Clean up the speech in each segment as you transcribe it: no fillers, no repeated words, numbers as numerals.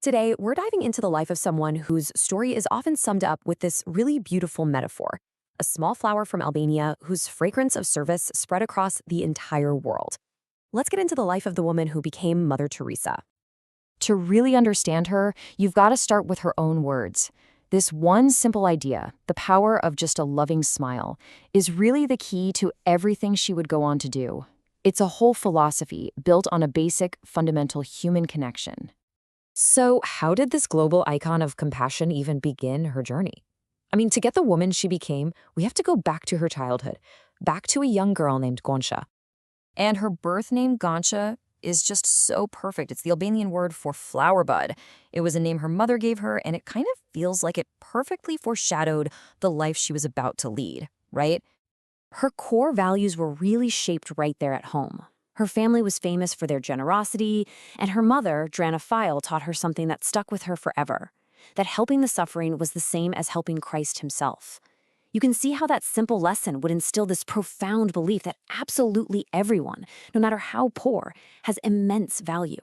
Today, we're diving into the life of someone whose story is often summed up with this really beautiful metaphor: a small flower from Albania whose fragrance of service spread across the entire world. Let's get into the life of the woman who became Mother Teresa. To really understand her, you've got to start with her own words. This one simple idea, the power of just a loving smile, is really the key to everything she would go on to do. It's a whole philosophy built on a basic, fundamental human connection. So, how did this global icon of compassion even begin her journey? To get the woman she became, we have to go back to her childhood, back to a young girl named Gonsha. And her birth name, Gansha, is just so perfect. It's the Albanian word for flower bud. It was a name her mother gave her, and it kind of feels like it perfectly foreshadowed the life she was about to lead, right? Her core values were really shaped right there at home. Her family was famous for their generosity, and her mother, Drana File, taught her something that stuck with her forever: that helping the suffering was the same as helping Christ himself. You can see how that simple lesson would instill this profound belief that absolutely everyone, no matter how poor, has immense value.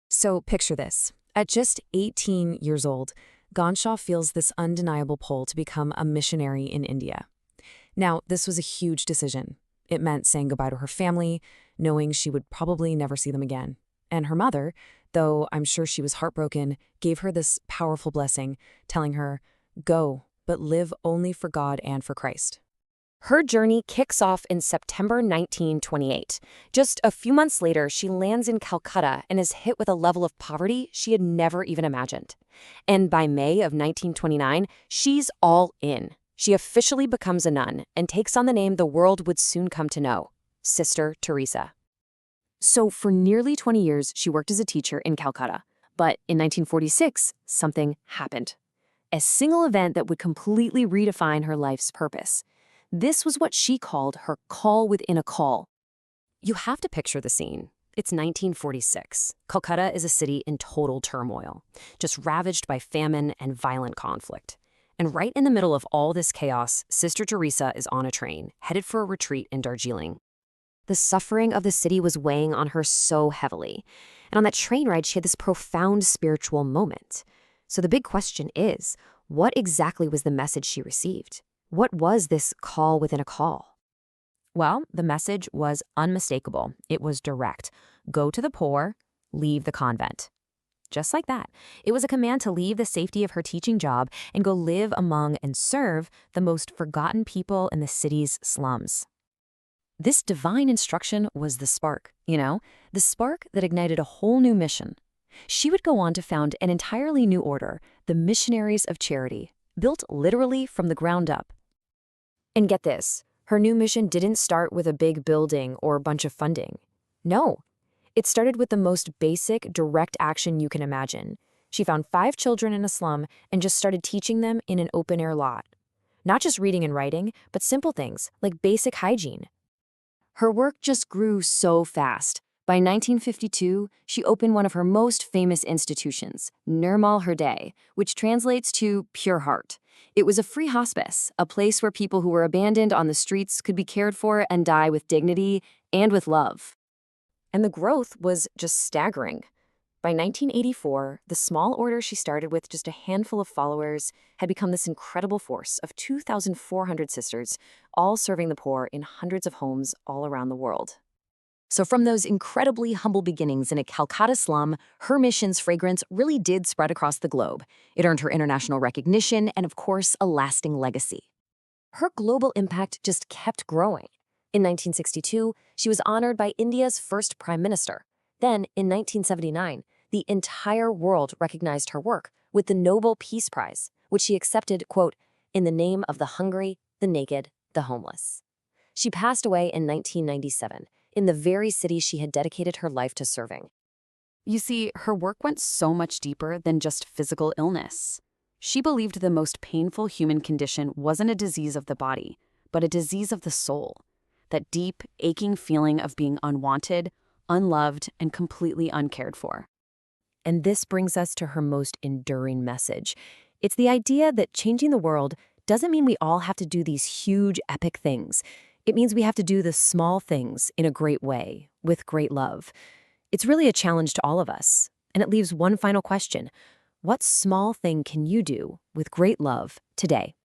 So picture this. At just 18 years old, Ganshaw feels this undeniable pull to become a missionary in India. Now, this was a huge decision. It meant saying goodbye to her family, knowing she would probably never see them again. And her mother, though I'm sure she was heartbroken, gave her this powerful blessing, telling her, "Go, but live only for God and for Christ." Her journey kicks off in September 1928. Just a few months later, she lands in Calcutta and is hit with a level of poverty she had never even imagined. And by May of 1929, she's all in. She officially becomes a nun and takes on the name the world would soon come to know: Sister Teresa. So for nearly 20 years, she worked as a teacher in Calcutta. But in 1946, something happened. A single event that would completely redefine her life's purpose. This was what she called her call within a call. You have to picture the scene. It's 1946. Calcutta is a city in total turmoil, just ravaged by famine and violent conflict. And right in the middle of all this chaos, Sister Teresa is on a train, headed for a retreat in Darjeeling. The suffering of the city was weighing on her so heavily. And on that train ride, she had this profound spiritual moment. So the big question is, what exactly was the message she received? What was this call within a call? Well, the message was unmistakable. It was direct. Go to the poor, leave the convent. Just like that. It was a command to leave the safety of her teaching job and go live among and serve the most forgotten people in the city's slums. This divine instruction was the spark, the spark that ignited a whole new mission. She would go on to found an entirely new order, the Missionaries of Charity, built literally from the ground up. And get this, her new mission didn't start with a big building or a bunch of funding. No, it started with the most basic, direct action you can imagine. She found 5 children in a slum and just started teaching them in an open-air lot. Not just reading and writing, but simple things like basic hygiene. Her work just grew so fast. By 1952, she opened one of her most famous institutions, Nirmal Hriday, which translates to pure heart. It was a free hospice, a place where people who were abandoned on the streets could be cared for and die with dignity and with love. And the growth was just staggering. By 1984, the small order she started with just a handful of followers had become this incredible force of 2,400 sisters, all serving the poor in hundreds of homes all around the world. So from those incredibly humble beginnings in a Calcutta slum, her mission's fragrance really did spread across the globe. It earned her international recognition and, of course, a lasting legacy. Her global impact just kept growing. In 1962, she was honored by India's first prime minister. Then, in 1979, the entire world recognized her work with the Nobel Peace Prize, which she accepted, quote, "in the name of the hungry, the naked, the homeless." She passed away in 1997, in the very city she had dedicated her life to serving. You see, her work went so much deeper than just physical illness. She believed the most painful human condition wasn't a disease of the body, but a disease of the soul. That deep, aching feeling of being unwanted, unloved, and completely uncared for. And this brings us to her most enduring message. It's the idea that changing the world doesn't mean we all have to do these huge, epic things. It means we have to do the small things in a great way, with great love. It's really a challenge to all of us. And it leaves one final question. What small thing can you do with great love today?